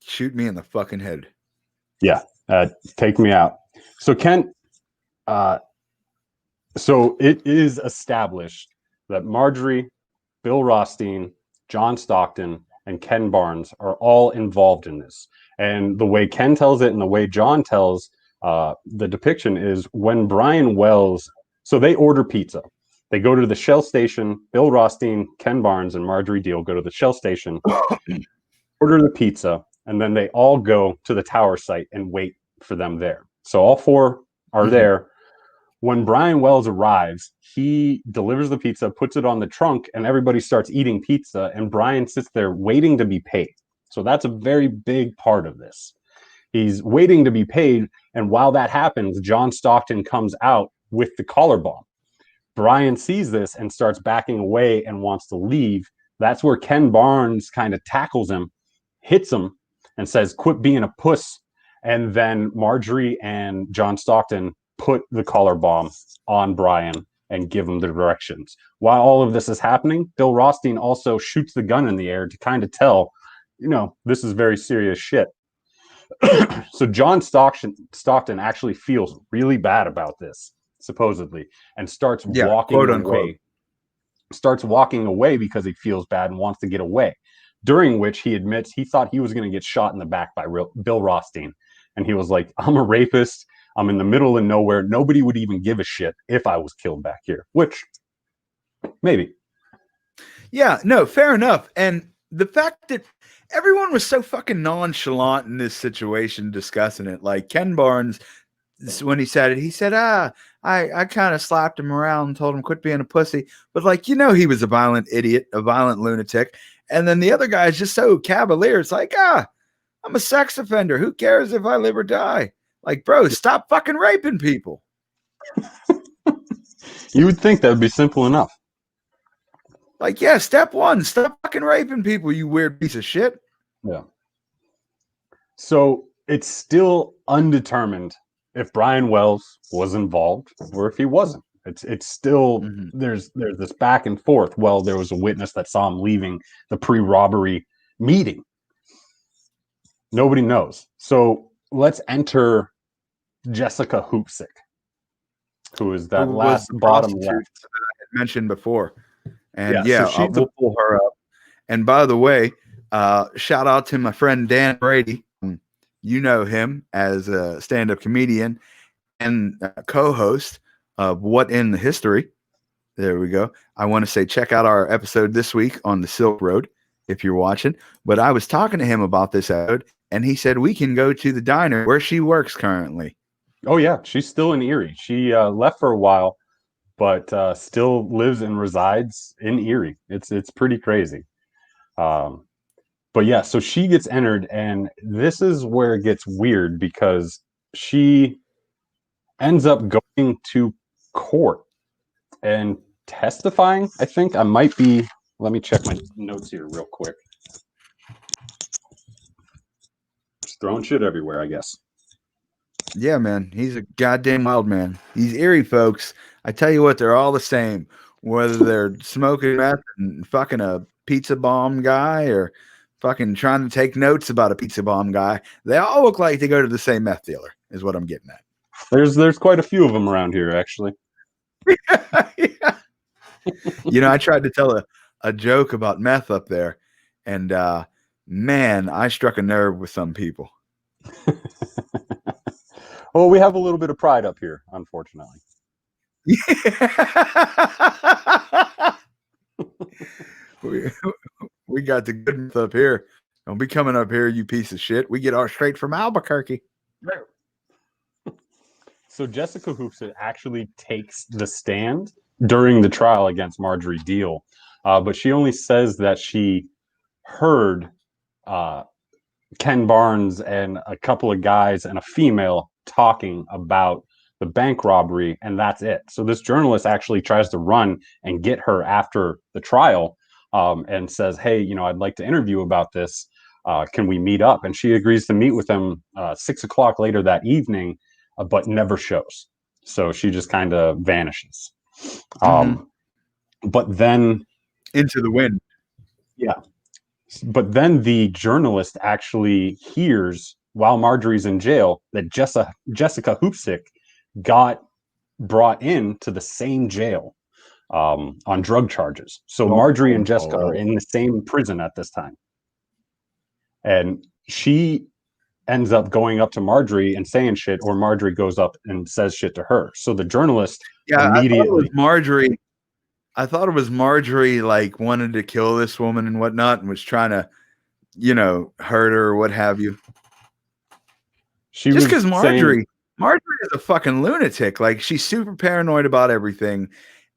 Speaker 2: Shoot me in the fucking head.
Speaker 3: Yeah, take me out. So Kent, so it is established that Marjorie, Bill Rothstein, John Stockton, and Ken Barnes are all involved in this. And the way Ken tells it and the way John tells the depiction is when Brian Wells, so they order pizza. They go to the Shell station. Bill Rothstein, Ken Barnes, and Marjorie Deal go to the Shell station, order the pizza, and then they all go to the tower site and wait for them there. So all four are there. When Brian Wells arrives, he delivers the pizza, puts it on the trunk, and everybody starts eating pizza, and Brian sits there waiting to be paid. So that's a very big part of this. He's waiting to be paid, and while that happens, John Stockton comes out with the collar bomb. Brian sees this and starts backing away and wants to leave. That's where Ken Barnes kind of tackles him, hits him, and says, "Quit being a puss." And then Marjorie and John Stockton put the collar bomb on Brian and give him the directions. While all of this is happening, Bill Rothstein also shoots the gun in the air to kind of tell, this is very serious shit. So John Stockton actually feels really bad about this, supposedly, and starts walking away because he feels bad and wants to get away. During which he admits he thought he was going to get shot in the back by Bill Rothstein. And he was like, "I'm a rapist. I'm in the middle of nowhere. Nobody would even give a shit if I was killed back here," which maybe.
Speaker 2: Yeah, no, fair enough. And the fact that everyone was so fucking nonchalant in this situation discussing it, like Ken Barnes, when he said it, he said, I kind of slapped him around and told him quit being a pussy. But he was a violent idiot, a violent lunatic. And then the other guy is just so cavalier. It's like, I'm a sex offender. Who cares if I live or die? Like, bro, stop fucking raping people.
Speaker 3: You would think that would be simple enough.
Speaker 2: Like, yeah, step one, stop fucking raping people, you weird piece of shit.
Speaker 3: Yeah. So it's still undetermined if Brian Wells was involved or if he wasn't. It's still there's this back and forth. Well, there was a witness that saw him leaving the pre-robbery meeting. Nobody knows. So let's enter Jessica Hoopsick, who is that last bottom left
Speaker 2: that I had mentioned before. And
Speaker 3: so
Speaker 2: we'll pull her up. And by the way, shout out to my friend Dan Brady. You know him as a stand-up comedian and co-host of What in the History. There we go. I want to say check out our episode this week on the Silk Road if you're watching. But I was talking to him about this episode, and he said we can go to the diner where she works currently.
Speaker 3: Oh yeah, she's still in Erie. She left for a while, but still lives and resides in Erie. It's pretty crazy. But yeah, so she gets entered, and this is where it gets weird because she ends up going to court and testifying. I think I might be. Let me check my notes here real quick. Just throwing shit everywhere, I guess.
Speaker 2: Yeah, man. He's a goddamn wild man. These Erie folks, I tell you what, they're all the same. Whether they're smoking meth and fucking a pizza bomb guy or fucking trying to take notes about a pizza bomb guy, they all look like they go to the same meth dealer, is what I'm getting at.
Speaker 3: There's quite a few of them around here, actually.
Speaker 2: Yeah. You know, I tried to tell a joke about meth up there, and man, I struck a nerve with some people.
Speaker 3: Well, we have a little bit of pride up here, unfortunately.
Speaker 2: Yeah. we got the good meth up here. Don't be coming up here, you piece of shit. We get ours straight from Albuquerque.
Speaker 3: So Jessica Hoopsit actually takes the stand during the trial against Marjorie Deal, but she only says that she heard Ken Barnes and a couple of guys and a female talking about the bank robbery, and that's it. So this journalist actually tries to run and get her after the trial, and says, hey, you know, I'd like to interview about this. Can we meet up? And she agrees to meet with him 6 o'clock later that evening, but never shows. So she just kind of vanishes. But then
Speaker 2: into the wind.
Speaker 3: Yeah. But then the journalist actually hears while Marjorie's in jail that Jessica Hoopsick got brought in to the same jail on drug charges. So Marjorie and Jessica are in the same prison at this time. And she ends up going up to Marjorie and saying shit, or Marjorie goes up and says shit to her. So the journalist immediately.
Speaker 2: I thought it was Marjorie, like, wanted to kill this woman and whatnot and was trying to, you know, hurt her or what have you. Just because Marjorie is a fucking lunatic. Like, she's super paranoid about everything.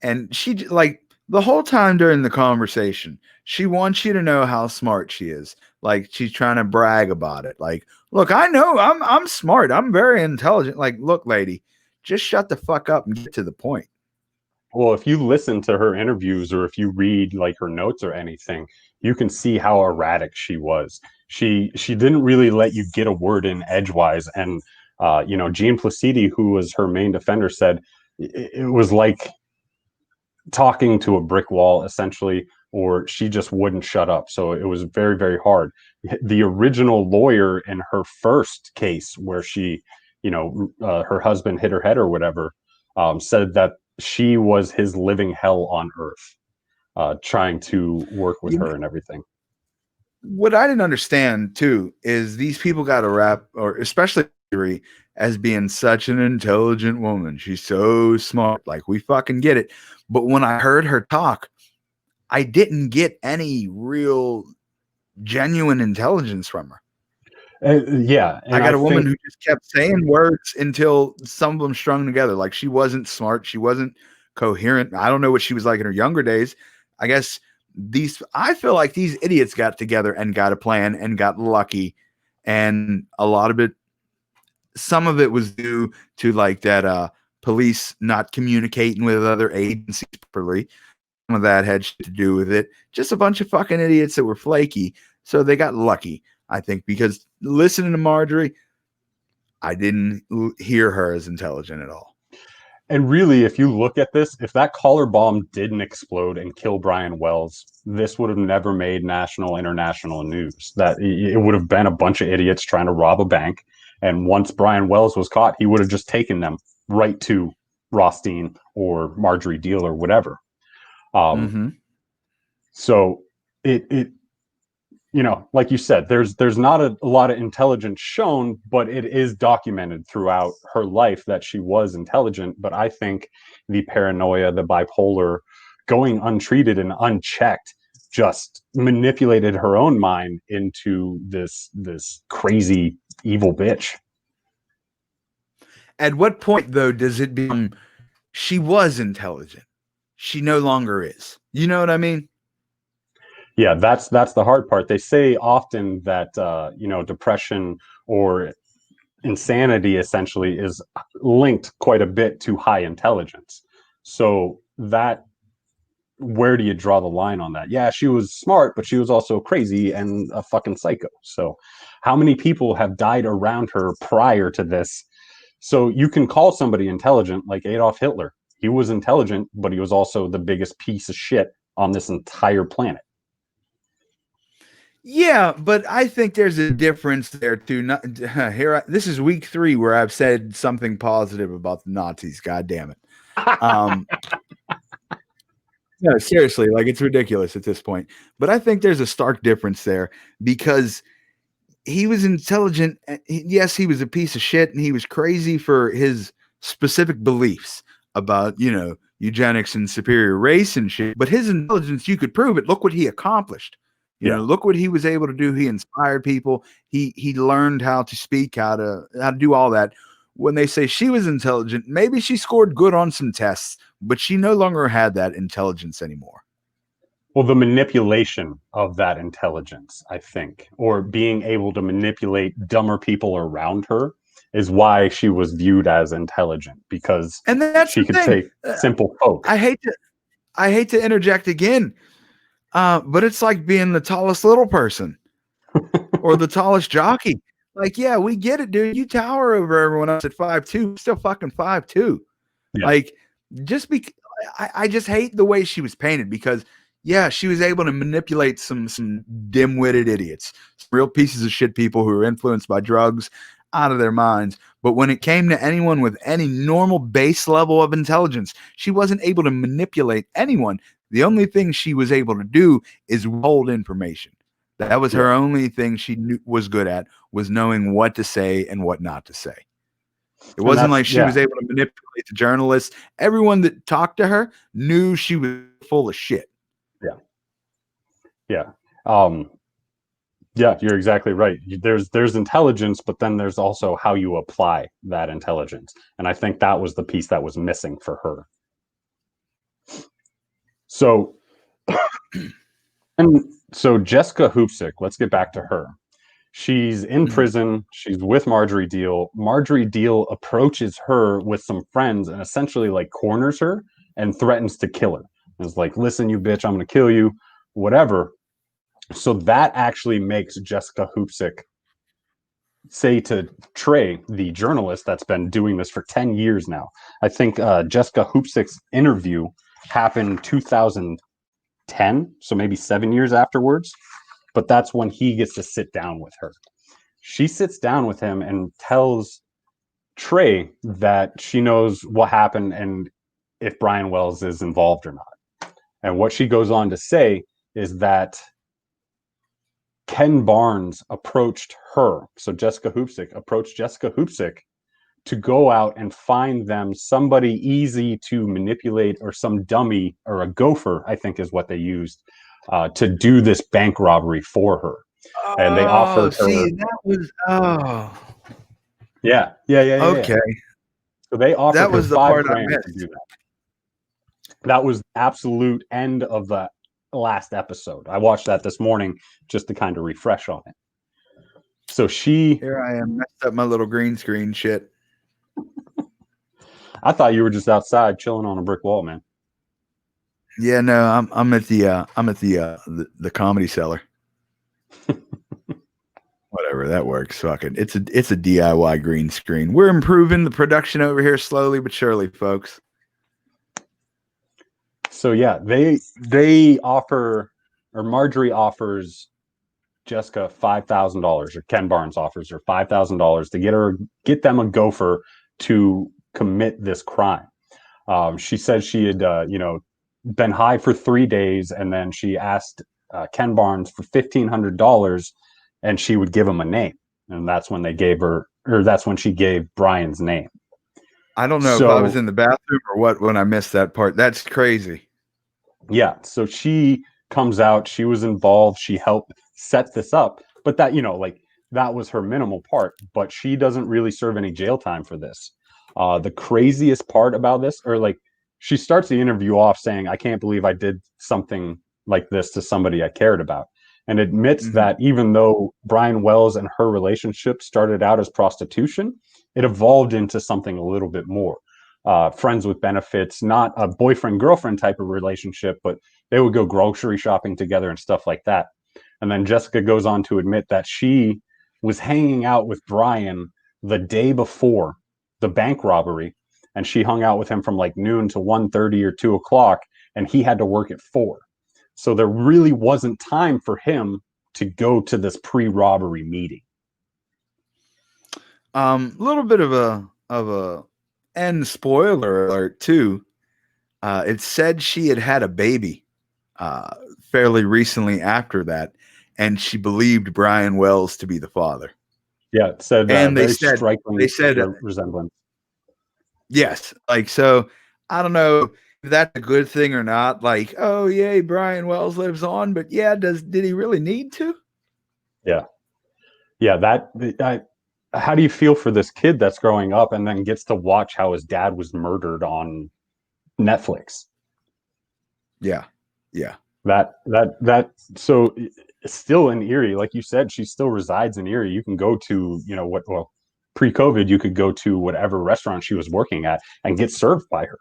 Speaker 2: And she, like, the whole time during the conversation, she wants you to know how smart she is. Like, she's trying to brag about it. Like, look, I know I'm smart. I'm very intelligent. Like, look, lady, just shut the fuck up and get to the point.
Speaker 3: Well, if you listen to her interviews or if you read like her notes or anything, you can see how erratic she was. She didn't really let you get a word in edgewise. And, you know, Jean Placidi, who was her main defender, said it was like talking to a brick wall, essentially, or she just wouldn't shut up. So it was very, very hard. The original lawyer in her first case where she, you know, her husband hit her head or whatever, said that she was his living hell on earth, trying to work with her and everything.
Speaker 2: What I didn't understand too is these people got a rap, or especially Erie, as being such an intelligent woman. She's so smart. Like, we fucking get it. But when I heard her talk, I didn't get any real genuine intelligence from her.
Speaker 3: Yeah.
Speaker 2: I got a woman who just kept saying words until some of them strung together. Like, she wasn't smart. She wasn't coherent. I don't know what she was like in her younger days. I guess I feel like these idiots got together and got a plan and got lucky. And a lot of it, some of it was due to like that police not communicating with other agencies properly. Some of that had shit to do with it. Just a bunch of fucking idiots that were flaky. So they got lucky, I think, because listening to Marjorie, I didn't hear her as intelligent at all.
Speaker 3: And really, if you look at this, if that collar bomb didn't explode and kill Brian Wells, this would have never made national, international news. That it would have been a bunch of idiots trying to rob a bank. And once Brian Wells was caught, he would have just taken them right to Rothstein or Marjorie Deal or whatever. So it like you said, there's not a lot of intelligence shown, but it is documented throughout her life that she was intelligent. But I think the paranoia, the bipolar, going untreated and unchecked, just manipulated her own mind into this crazy evil bitch.
Speaker 2: At what point, though, does it become she was intelligent? She no longer is. You know what I mean?
Speaker 3: Yeah, that's the hard part. They say often that depression or insanity essentially is linked quite a bit to high intelligence. So that, where do you draw the line on that? Yeah, she was smart, but she was also crazy and a fucking psycho. So how many people have died around her prior to this? So you can call somebody intelligent, like Adolf Hitler. He was intelligent, but he was also the biggest piece of shit on this entire planet.
Speaker 2: Yeah, but I think there's a difference there too. Not here. This is week 3 where I've said something positive about the Nazis. God damn it. No, seriously, like it's ridiculous at this point. But I think there's a stark difference there because he was intelligent. Yes, he was a piece of shit and he was crazy for his specific beliefs about, eugenics and superior race and shit. But his intelligence, you could prove it. Look what he accomplished. Look what he was able to do. He inspired people. He learned how to speak, how to do all that. When they say she was intelligent, maybe she scored good on some tests, but she no longer had that intelligence anymore.
Speaker 3: Well, the manipulation of that intelligence, I think, or being able to manipulate dumber people around her is why she was viewed as intelligent, because she could take simple folk.
Speaker 2: I hate to interject again. But it's like being the tallest little person or the tallest jockey. Like, yeah, we get it, dude. You tower over everyone else at 5'2", still fucking 5'2". Yeah. Like, I just hate the way she was painted because, yeah, she was able to manipulate some dim-witted idiots, some real pieces of shit people who were influenced by drugs out of their minds. But when it came to anyone with any normal base level of intelligence, she wasn't able to manipulate anyone. The only thing she was able to do is hold information. That was her only thing she was good at, was knowing what to say and what not to say. It wasn't like she was able to manipulate the journalists. Everyone that talked to her knew she was full of shit.
Speaker 3: Yeah. Yeah, you're exactly right. There's intelligence, but then there's also how you apply that intelligence. And I think that was the piece that was missing for her. So, Jessica Hoopsick, let's get back to her. She's in prison. She's with Marjorie Deal. Marjorie Deal approaches her with some friends and essentially like corners her and threatens to kill her. It's like, listen, you bitch, I'm going to kill you, whatever. So that actually makes Jessica Hoopsick say to Trey, the journalist that's been doing this for 10 years now. I think Jessica Hoopsick's interview happened 2010, so maybe 7 years afterwards. But that's when he gets to sit down with her. She sits down with him and tells Trey that she knows what happened and if Brian Wells is involved or not. And what she goes on to say is that Ken Barnes approached her. So Jessica Hoopsick approached Jessica Hoopsick to go out and find them somebody easy to manipulate, or some dummy or a gopher, I think is what they used, to do this bank robbery for her. And they offered her.
Speaker 2: That was
Speaker 3: Yeah.
Speaker 2: Okay.
Speaker 3: So they offered
Speaker 2: that was
Speaker 3: her
Speaker 2: the
Speaker 3: $5,000
Speaker 2: part I missed.
Speaker 3: to do that. That was the absolute end of the last episode. I watched that this morning just to kind of refresh on it. So
Speaker 2: here I am, messed up my little green screen shit.
Speaker 3: I thought you were just outside chilling on a brick wall, man.
Speaker 2: Yeah, no, I'm at the Comedy Cellar. Whatever, that works. Fuck it. It's a DIY green screen. We're improving the production over here slowly but surely, folks.
Speaker 3: So yeah, they offer, or Marjorie offers Jessica $5,000, or Ken Barnes offers her $5,000 to get them a gopher to commit this crime. She said she had been high for 3 days, and then she asked Ken Barnes for $1,500, and she would give him a name, and that's when that's when she gave Brian's name.
Speaker 2: I don't know if I was in the bathroom or what when I missed that part. That's crazy.
Speaker 3: Yeah, so she comes out. She was involved. She helped set this up, but that that was her minimal part. But she doesn't really serve any jail time for this. The craziest part about this, she starts the interview off saying, "I can't believe I did something like this to somebody I cared about," and admits that even though Brian Wells and her relationship started out as prostitution, it evolved into something a little bit more. Friends with benefits, not a boyfriend-girlfriend type of relationship, but they would go grocery shopping together and stuff like that. And then Jessica goes on to admit that she was hanging out with Brian the day before the bank robbery, and she hung out with him from like noon to 1:30 or 2 o'clock, and he had to work at 4. So there really wasn't time for him to go to this pre-robbery meeting.
Speaker 2: Little bit of a end spoiler alert too. It said she had a baby fairly recently after that, and she believed Brian Wells to be the father.
Speaker 3: Yeah, it said,
Speaker 2: and
Speaker 3: they said resemblance.
Speaker 2: Yes, so I don't know if that's a good thing or not. Like, oh yay, Brian Wells lives on, but yeah, did he really need to?
Speaker 3: Yeah. How do you feel for this kid that's growing up and then gets to watch how his dad was murdered on Netflix?
Speaker 2: Yeah.
Speaker 3: So still in Erie, like you said, she still resides in Erie. You can go to, pre-COVID, you could go to whatever restaurant she was working at and get served by her.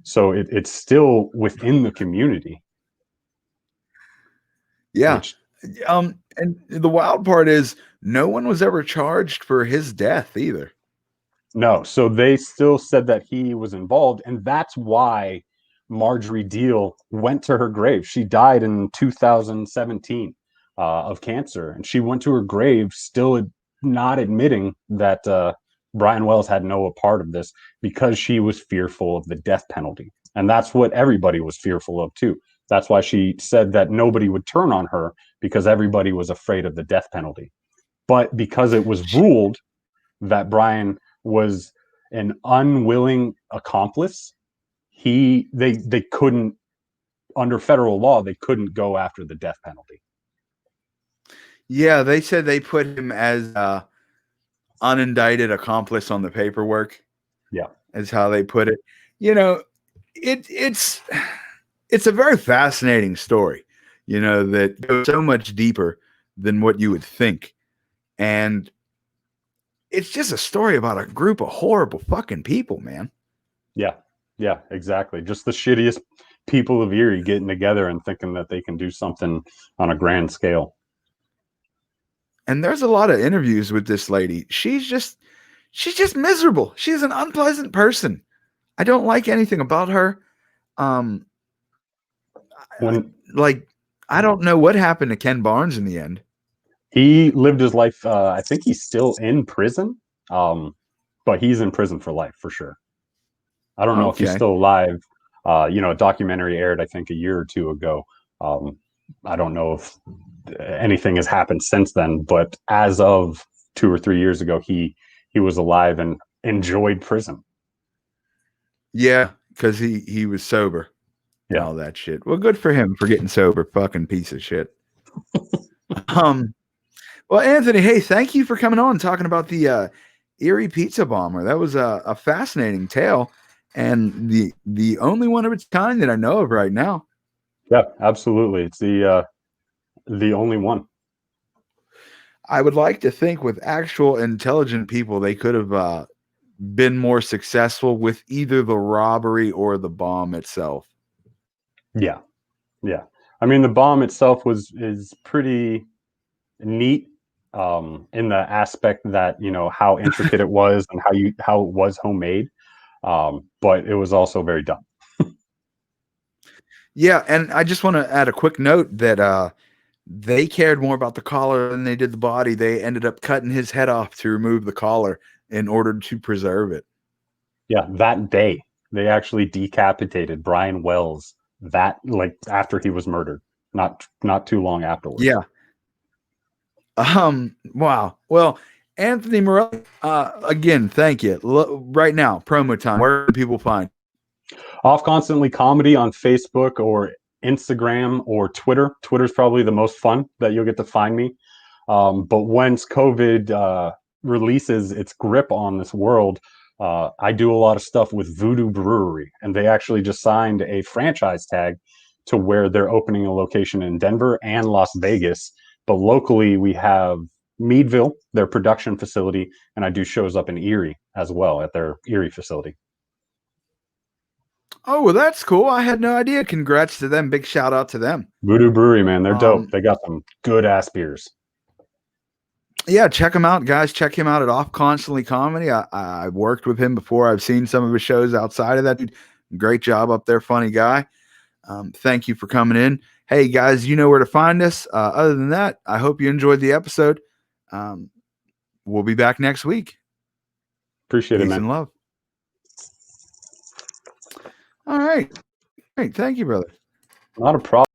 Speaker 3: So it's still within the community.
Speaker 2: Yeah. And the wild part is no one was ever charged for his death either.
Speaker 3: No. So they still said that he was involved. And that's why Marjorie Deal went to her grave. She died in 2017 of cancer. And she went to her grave still not admitting that Brian Wells had no part of this, because she was fearful of the death penalty. And that's what everybody was fearful of too. That's why she said that nobody would turn on her, because everybody was afraid of the death penalty. But because it was ruled that Brian was an unwilling accomplice, they couldn't, under federal law, they couldn't go after the death penalty.
Speaker 2: Yeah, they said they put him as unindicted accomplice on the paperwork.
Speaker 3: Yeah,
Speaker 2: is how they put it. It's a very fascinating story, that goes so much deeper than what you would think. And it's just a story about a group of horrible fucking people, man.
Speaker 3: Yeah, exactly. Just the shittiest people of Erie getting together and thinking that they can do something on a grand scale.
Speaker 2: And there's a lot of interviews with this lady. She's just miserable. She's an unpleasant person. I don't like anything about her. I don't know what happened to Ken Barnes in the end.
Speaker 3: He lived his life. I think he's still in prison, but he's in prison for life for sure. I don't know if he's still alive. A documentary aired, I think, a year or two ago. I don't know if anything has happened since then, but as of 2 or 3 years ago, he was alive and enjoyed prison.
Speaker 2: Yeah, because he was sober. And all that shit. Well, good for him for getting sober. Fucking piece of shit. Well, Anthony, hey, thank you for coming on and talking about the Erie Pizza Bomber. That was a fascinating tale, and the only one of its kind that I know of right now.
Speaker 3: Yeah, absolutely. It's the only one.
Speaker 2: I would like to think with actual intelligent people, they could have been more successful with either the robbery or the bomb itself.
Speaker 3: Yeah. I mean, the bomb itself is pretty neat in the aspect that, how intricate it was and how it was homemade, but it was also very dumb.
Speaker 2: Yeah, and I just want to add a quick note that they cared more about the collar than they did the body. They ended up cutting his head off to remove the collar in order to preserve it.
Speaker 3: Yeah, that day they actually decapitated Brian Wells after he was murdered. not too long afterwards.
Speaker 2: Yeah. Wow. Well, Anthony Morelli, again, thank you. Right now, promo time. Where do people find?
Speaker 3: Off Constantly Comedy on Facebook or Instagram or Twitter. Twitter's probably the most fun that you'll get to find me. But once COVID releases its grip on this world, I do a lot of stuff with Voodoo Brewery, and they actually just signed a franchise tag to where they're opening a location in Denver and Las Vegas. But locally, we have Meadville, their production facility, and I do shows up in Erie as well at their Erie facility.
Speaker 2: Oh, well, that's cool. I had no idea. Congrats to them. Big shout out to them.
Speaker 3: Voodoo Brewery, man, they're dope. They got some good ass beers.
Speaker 2: Yeah, check him out, guys. Check him out at Off Constantly Comedy. I've worked with him before. I've seen some of his shows outside of that. Dude, great job up there. Funny guy. Thank you for coming in. Hey, guys, you know where to find us. Other than that, I hope you enjoyed the episode. We'll be back next week.
Speaker 3: Appreciate it,
Speaker 2: Peace
Speaker 3: man.
Speaker 2: and love. All right. Great. Thank you, brother.
Speaker 3: Not a problem.